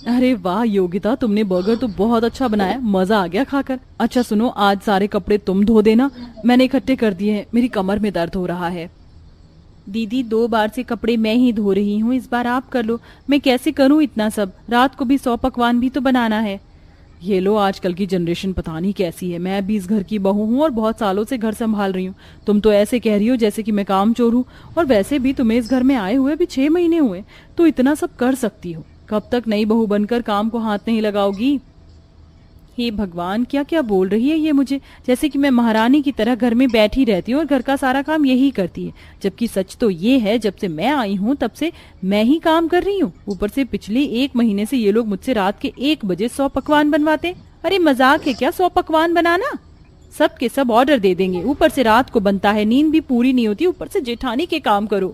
अरे वाह योगिता, तुमने बर्गर तो बहुत अच्छा बनाया, मजा आ गया खाकर। अच्छा सुनो, आज सारे कपड़े तुम धो देना, मैंने इकट्ठे कर दिए हैं, मेरी कमर में दर्द हो रहा है। दीदी 2 बार से कपड़े मैं ही धो रही हूँ, इस बार आप कर लो। मैं कैसे करूँ इतना सब, रात को भी 100 पकवान भी तो बनाना है। ये लो, आजकल की जनरेशन पता नहीं कैसी है। मैं भी इस घर की बहू हूँ और बहुत सालों से घर संभाल रही हूँ। तुम तो ऐसे कह रही हो जैसे कि मैं काम चोर हूँ। और वैसे भी तुम्हें इस घर में आए हुए भी 6 महीने हुए, तो इतना सब कर सकती हो। कब तक नई बहू बनकर काम को हाथ नहीं लगाओगी? हे भगवान, क्या क्या बोल रही है ये मुझे, जैसे कि मैं महारानी की तरह घर में बैठी रहती हूँ और घर का सारा काम यही करती है। जबकि सच तो ये है, जब से मैं आई हूँ तब से मैं ही काम कर रही हूँ। ऊपर से पिछले 1 महीने से ये लोग मुझसे रात के 1 बजे 100 पकवान बनवाते। अरे मजाक है क्या 100 पकवान बनाना? सब के सब ऑर्डर दे देंगे, ऊपर से रात को बनता है, नींद भी पूरी नहीं होती, ऊपर से जेठानी के काम करो।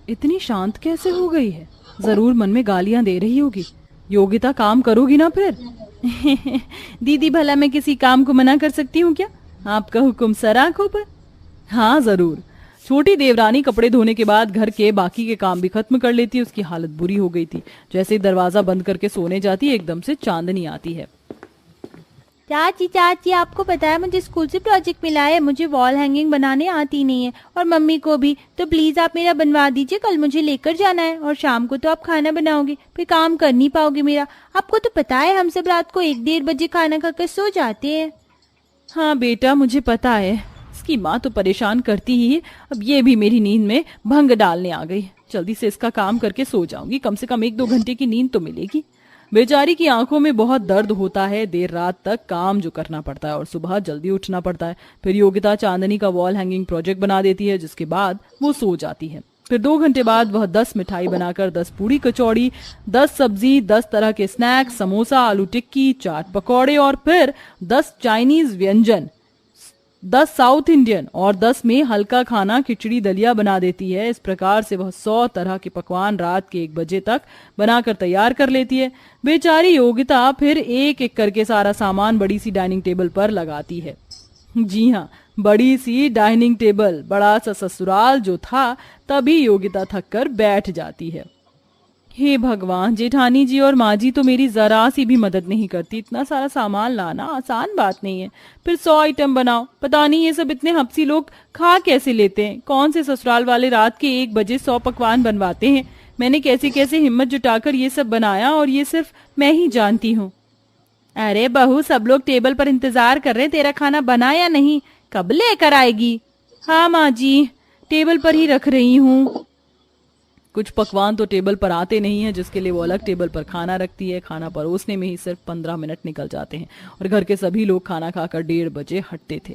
इतनी शांत कैसे हो गई है? जरूर मन में गालियां दे रही होगी। योगिता, काम करोगी ना फिर? दीदी भला मैं किसी काम को मना कर सकती हूँ क्या? आपका हुक्म सर आंखों पर। हाँ जरूर। छोटी देवरानी कपड़े धोने के बाद घर के बाकी के काम भी खत्म कर लेती है। उसकी हालत बुरी हो गई थी। जैसे ही दरवाजा बंद करके सोने जाती है, एकदम से चांदनी आती है। चाची चाची, आपको पता है मुझे स्कूल से प्रोजेक्ट मिला है, मुझे वॉल हैंगिंग बनाने आती नहीं है और मम्मी को भी, तो प्लीज आप मेरा बनवा दीजिए, कल मुझे लेकर जाना है। और शाम को तो आप खाना बनाओगे, फिर काम कर नहीं पाओगे मेरा। आपको तो पता है हम सब रात को 1-1:30 बजे खाना खाकर सो जाते हैं। हाँ बेटा, मुझे पता है। इसकी माँ तो परेशान करती ही है। अब ये भी मेरी नींद में भंग डालने आ गई। जल्दी से इसका काम करके सो जाऊंगी, कम से कम 1-2 घंटे की नींद तो मिलेगी। बेचारी की आंखों में बहुत दर्द होता है। देर रात तक काम जो करना पड़ता है और सुबह जल्दी उठना पड़ता है। फिर योगिता चांदनी का वॉल हैंगिंग प्रोजेक्ट बना देती है, जिसके बाद वो सो जाती है। फिर 2 घंटे बाद वह 10 मिठाई बनाकर 10 पूरी कचौड़ी, 10 सब्जी, 10 तरह के स्नैक्स, समोसा, आलू टिक्की, चाट पकौड़े और फिर 10 चाइनीज व्यंजन, 10 साउथ इंडियन और 10 में हल्का खाना खिचड़ी दलिया बना देती है। इस प्रकार से वह 100 तरह के पकवान रात के 1 बजे तक बनाकर तैयार कर लेती है। बेचारी योगिता फिर एक एक करके सारा सामान बड़ी सी डाइनिंग टेबल पर लगाती है। जी हाँ, बड़ी सी डाइनिंग टेबल। बड़ा सा ससुराल जो था, तभी योगिता थक कर बैठ जाती है। हे भगवान, जेठानी जी और माँ जी तो मेरी जरा सी भी मदद नहीं करती। इतना सारा सामान लाना आसान बात नहीं है। फिर 100 आइटम बनाओ। पता नहीं ये सब इतने हपसी लोग खा कैसे लेते हैं। कौन से ससुराल वाले रात के 1 बजे 100 पकवान बनवाते हैं? मैंने कैसे कैसे हिम्मत जुटाकर ये सब बनाया, और ये सिर्फ मैं ही जानती हूँ। अरे बहू, सब लोग टेबल पर इंतजार कर रहे हैं, तेरा खाना बना या नहीं? कब लेकर आएगी? हाँ माँ जी, टेबल पर ही रख रही हूँ। कुछ पकवान तो टेबल पर आते नहीं है, जिसके लिए वो अलग टेबल पर खाना रखती है। खाना परोसने में ही सिर्फ 15 मिनट निकल जाते हैं और घर के सभी लोग खाना खाकर 1:30 बजे हटते थे।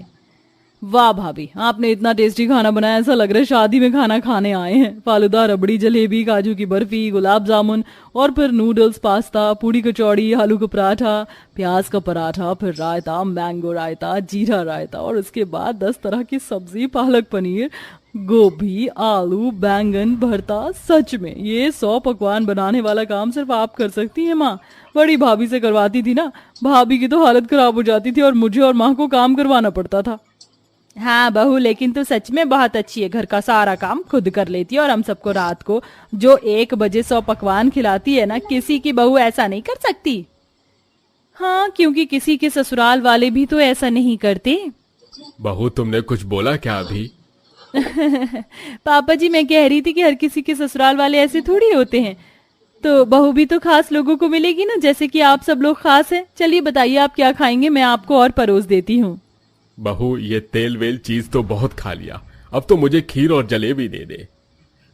वाह भाभी, आपने इतना टेस्टी खाना बनाया, ऐसा लग रहा है शादी में खाना खाने आए हैं। फालूदा, रबड़ी, जलेबी, काजू की बर्फी, गुलाब जामुन और फिर नूडल्स, पास्ता, पूरी कचौड़ी, आलू का पराठा, प्याज का पराठा, फिर रायता, मैंगो रायता, जीरा रायता और उसके बाद 10 तरह की सब्जी, पालक पनीर, गोभी, आलू, बैंगन भरता। सच में ये 100 पकवान बनाने वाला काम सिर्फ आप कर सकती हैं माँ। बड़ी भाभी से करवाती थी ना, भाभी की तो हालत खराब हो जाती थी और मुझे और माँ को काम करवाना पड़ता था। हाँ बहू, लेकिन तू सच में बहुत अच्छी है। घर का सारा काम खुद कर लेती है और हम सबको रात को जो 1 बजे 100 पकवान खिलाती है ना, किसी की बहू ऐसा नहीं कर सकती। हाँ, क्योंकि किसी के ससुराल वाले भी तो ऐसा नहीं करते। बहू, तुमने कुछ बोला क्या अभी? पापा जी, मैं कह रही थी कि हर किसी के ससुराल वाले ऐसे थोड़ी होते हैं। तो बहू भी तो खास लोगों को मिलेगी ना, जैसे कि आप सब लोग खास हैं। चलिए बताइए आप क्या खाएंगे, मैं आपको और परोस देती हूँ। बहू, ये तेल वेल चीज तो बहुत खा लिया, अब तो मुझे खीर और जलेबी दे दे।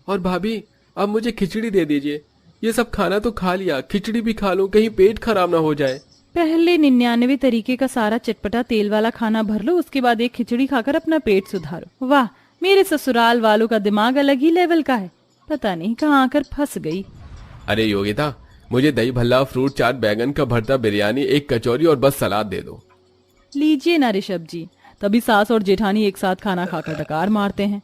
और भाभी, अब मुझे खिचड़ी दे दीजिए। ये सब खाना तो खा लिया, खिचड़ी भी खा लो, कहीं पेट खराब ना हो जाए। पहले 99 तरीके का सारा चटपटा तेल वाला खाना भर लो, उसके बाद एक खिचड़ी खाकर अपना पेट सुधारो। वाह, मेरे ससुराल वालों का दिमाग अलग ही लेवल का है। पता नहीं कहाँ आकर फंस गई। अरे योगिता, मुझे दही भल्ला, फ्रूट चाट, बैगन का भरता, बिरयानी, एक कचौरी और बस सलाद दे दो। लीजिए ना ऋषभ जी। तभी सास और जेठानी एक साथ खाना खाकर डकार मारते हैं।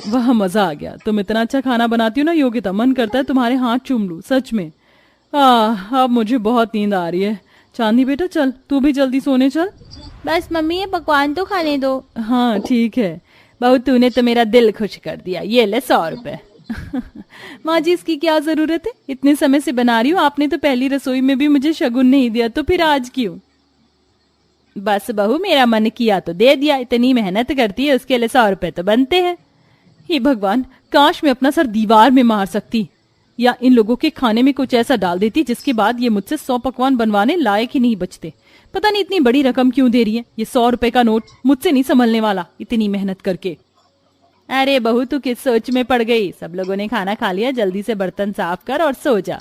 वह मजा आ गया। तुम इतना अच्छा खाना बनाती हो ना योगिता, मन करता है तुम्हारे हाथ चूम लूं, सच में। अब मुझे बहुत नींद आ रही है। चांदी बेटा, चल तू भी जल्दी सोने चल। बस मम्मी, ये पकवान तो खाने दो। हाँ ठीक है बहू, तूने तो मेरा दिल खुश कर दिया। ये ले 100 रुपए। माँ जी इसकी क्या जरूरत है, इतने समय से बना रही हूँ, आपने तो पहली रसोई में भी मुझे शगुन नहीं दिया, तो फिर आज क्यों? बस बहू मेरा मन किया तो दे दिया, इतनी मेहनत करती है उसके लिए 100 रुपए तो बनते हैं। हे भगवान, काश मैं अपना सर दीवार में मार सकती, या इन लोगों के खाने में कुछ ऐसा डाल देती जिसके बाद ये मुझसे 100 पकवान बनवाने लायक ही नहीं बचते। पता नहीं इतनी बड़ी रकम क्यों दे रही है, ये 100 रुपए का नोट मुझसे नहीं संभलने वाला इतनी मेहनत करके। अरे बहू तू किस सोच में पड़ गई, सब लोगों ने खाना खा लिया, जल्दी से बर्तन साफ कर और सो जा।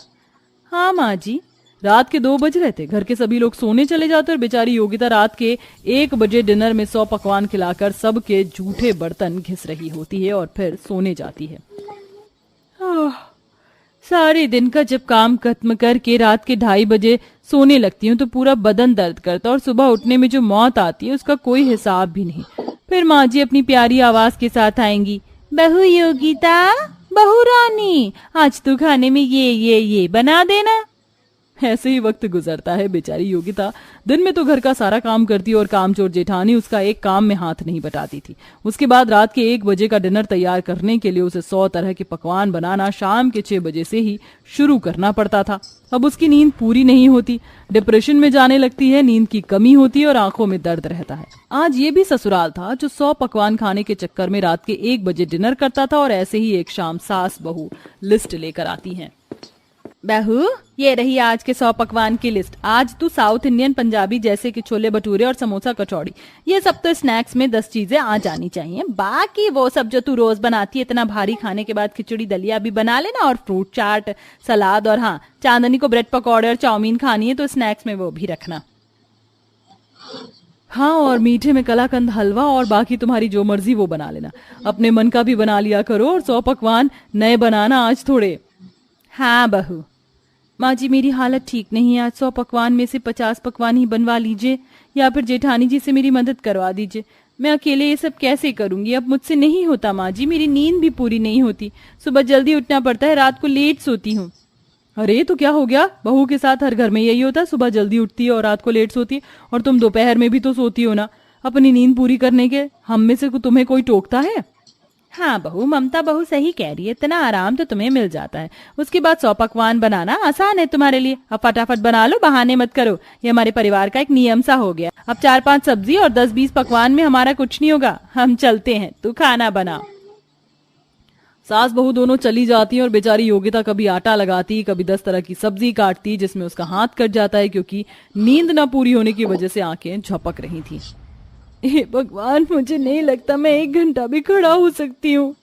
हाँ माँ जी, रात के 2 बज रहे थे, घर के सभी लोग सोने चले जाते और बेचारी योगिता रात के 1 बजे डिनर में 100 पकवान खिलाकर सबके जूठे बर्तन घिस रही होती है और फिर सोने जाती है। सारे दिन का जब काम खत्म करके रात के 2:30 बजे सोने लगती हूँ तो पूरा बदन दर्द करता और सुबह उठने में जो मौत आती है उसका कोई हिसाब भी नहीं। फिर माँ जी अपनी प्यारी आवाज के साथ आएंगी, बहू योगिता, बहू रानी, आज तू खाने में ये बना देना। ऐसे ही वक्त गुजरता है। बेचारी योगिता दिन में तो घर का सारा काम करती और कामचोर जेठानी उसका एक काम में हाथ नहीं बटाती थी। उसके बाद रात के 1 बजे का डिनर तैयार करने के लिए उसे 100 तरह के पकवान बनाना शाम के 6 बजे से ही शुरू करना पड़ता था। अब उसकी नींद पूरी नहीं होती, डिप्रेशन में जाने लगती है, नींद की कमी होती है और आंखों में दर्द रहता है। आज ये भी ससुराल था जो 100 पकवान खाने के चक्कर में रात के 1 बजे डिनर करता था और ऐसे ही एक शाम सास बहू लिस्ट लेकर आती हैं। बहू ये रही आज के 100 पकवान की लिस्ट। आज तू साउथ इंडियन पंजाबी जैसे कि छोले भटूरे और समोसा कचौड़ी, ये सब तो स्नैक्स में 10 चीजें आ जानी चाहिए। बाकी वो सब जो तू रोज बनाती है, इतना भारी खाने के बाद खिचड़ी दलिया भी बना लेना और फ्रूट चाट, सलाद, और हाँ चांदनी को ब्रेड पकौड़े और चाउमीन खानी है तो स्नैक्स में वो भी रखना। हाँ, और मीठे में कलाकंद हलवा और बाकी तुम्हारी जो मर्जी वो बना लेना। अपने मन का भी बना लिया करो और 100 पकवान नए बनाना आज थोड़े। हाँ बहू। माँ जी मेरी हालत ठीक नहीं है, आज 100 पकवान में से 50 पकवान ही बनवा लीजिए या फिर जेठानी जी से मेरी मदद करवा दीजिए। मैं अकेले ये सब कैसे करूंगी, अब मुझसे नहीं होता माँ जी, मेरी नींद भी पूरी नहीं होती, सुबह जल्दी उठना पड़ता है, रात को लेट सोती हूँ। अरे तो क्या हो गया, बहू के साथ हर घर में यही होता है, सुबह जल्दी उठती है और रात को लेट सोती है, और तुम दोपहर में भी तो सोती हो ना अपनी नींद पूरी करने के। हम में से तुम्हें कोई टोकता है? हाँ बहू, ममता बहू सही कह रही है, इतना आराम तो तुम्हें मिल जाता है, उसके बाद 100 पकवान बनाना आसान है तुम्हारे लिए। अब फटाफट बना लो, बहाने मत करो, ये हमारे परिवार का एक नियम सा हो गया। अब 4-5 सब्जी और 10-20 पकवान में हमारा कुछ नहीं होगा, हम चलते हैं, तू खाना बना। सास बहू दोनों चली जाती हैं और बेचारी योगिता कभी आटा लगाती, कभी 10 तरह की सब्जी काटती, जिसमें उसका हाथ कट जाता है क्योंकि नींद न पूरी होने की वजह से आंखें झपक रही थी। हे भगवान, मुझे नहीं लगता मैं 1 घंटा भी खड़ा हो सकती हूँ,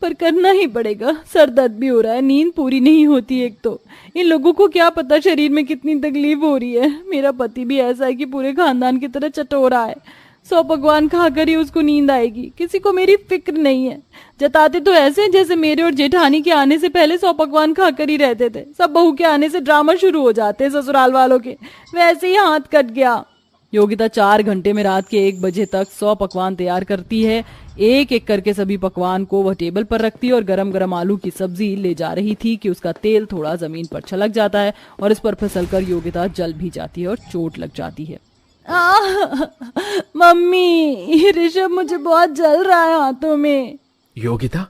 पर करना ही पड़ेगा। सर दर्द भी हो रहा है, नींद पूरी नहीं होती। एक तो इन लोगों को क्या पता शरीर में कितनी तकलीफ हो रही है। मेरा पति भी ऐसा है कि पूरे खानदान की तरह चटोरा है, 100 पकवान खाकर ही उसको नींद आएगी, किसी को मेरी फिक्र नहीं है। जताते तो ऐसे जैसे मेरे और जेठानी के आने से पहले 100 पकवान खाकर ही रहते थे, सब बहू के आने से ड्रामा शुरू हो जाते हैं ससुराल वालों के, वैसे ही हाथ कट गया। योगिता 4 घंटे में रात के 1 बजे तक 100 पकवान तैयार करती है। एक एक करके सभी पकवान को वह टेबल पर रखती है और गरम गरम आलू की सब्जी ले जा रही थी कि उसका तेल थोड़ा जमीन पर छलक जाता है और इस पर फिसलकर योगिता जल भी जाती है और चोट लग जाती है। मम्मी, ऋषभ मुझे बहुत जल रहा है हाथों में। योगिता,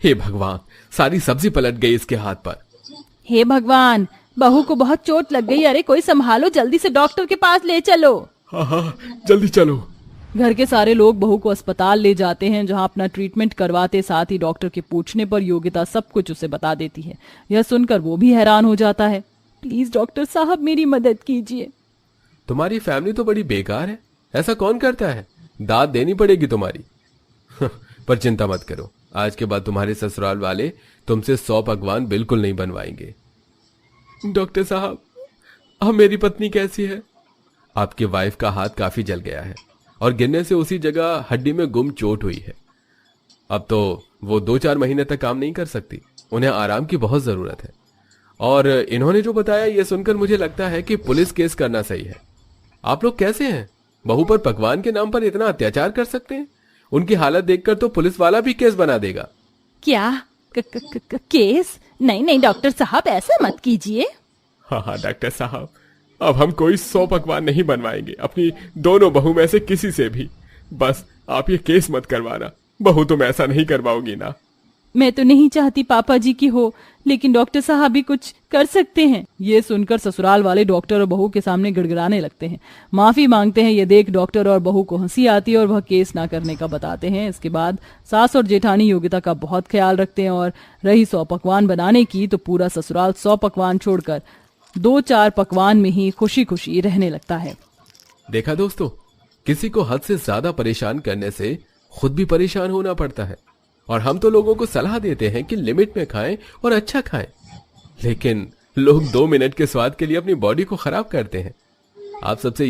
हे भगवान, सारी सब्जी पलट गई इसके हाथ पर। हे भगवान, बहू को बहुत चोट लग गई, अरे कोई संभालो, जल्दी से डॉक्टर के पास ले चलो। हाँ, जल्दी चलो। घर के सारे लोग बहू को अस्पताल ले जाते हैं, जहां अपना ट्रीटमेंट करवाते, साथ ही डॉक्टर के पूछने पर योगिता सब कुछ उसे बता देती है। यह सुनकर वो भी हैरान हो जाता है। प्लीज डॉक्टर साहब मेरी मदद कीजिए। तुम्हारी फैमिली तो बड़ी बेकार है, ऐसा कौन करता है, दाद देनी पड़ेगी तुम्हारी। पर चिंता मत करो, आज के बाद तुम्हारे ससुराल वाले तुमसे 100 पकवान बिल्कुल नहीं बनवाएंगे। डॉक्टर साहब, अब मेरी पत्नी कैसी है? आपके वाइफ का हाथ काफी जल गया है और गिरने से उसी जगह हड्डी में गुम चोट हुई है। अब तो वो 2-4 महीने तक काम नहीं कर सकती, उन्हें आराम की बहुत जरूरत है। और इन्होंने जो बताया ये सुनकर मुझे लगता है कि पुलिस केस करना सही है। आप लोग कैसे हैं, बहू पर पकवान के नाम पर इतना अत्याचार कर सकते हैं? उनकी हालत देखकर तो पुलिस वाला भी केस बना देगा। क्या केस? नहीं डॉक्टर साहब, ऐसा मत कीजिए। हाँ डॉक्टर साहब, अब हम कोई 100 पकवान नहीं बनवाएंगे अपनी दोनों बहू में से किसी से भी। बस आप ये केस मत करवाना, बहू तुम ऐसा नहीं करवाओगी ना? मैं तो नहीं चाहती पापा जी की हो, लेकिन डॉक्टर साहब भी कुछ कर सकते हैं। ये सुनकर ससुराल वाले डॉक्टर और बहू के सामने गिड़गिड़ाने लगते हैं, माफी मांगते हैं। ये देख डॉक्टर और बहू को हंसी आती है और वह केस ना करने का बताते हैं। इसके बाद सास और जेठानी योगिता का बहुत ख्याल रखते हैं और रही 100 पकवान बनाने की, तो पूरा ससुराल 100 पकवान छोड़कर 2-4 पकवान में ही खुशी खुशी रहने लगता है। देखा दोस्तों, किसी को हद से ज्यादा परेशान करने से खुद भी परेशान होना पड़ता है। और हम तो लोगों को सलाह देते हैं कि लिमिट में खाएं और अच्छा खाएं, लेकिन लोग 2 मिनट के स्वाद के लिए अपनी बॉडी को खराब करते हैं। आप सबसे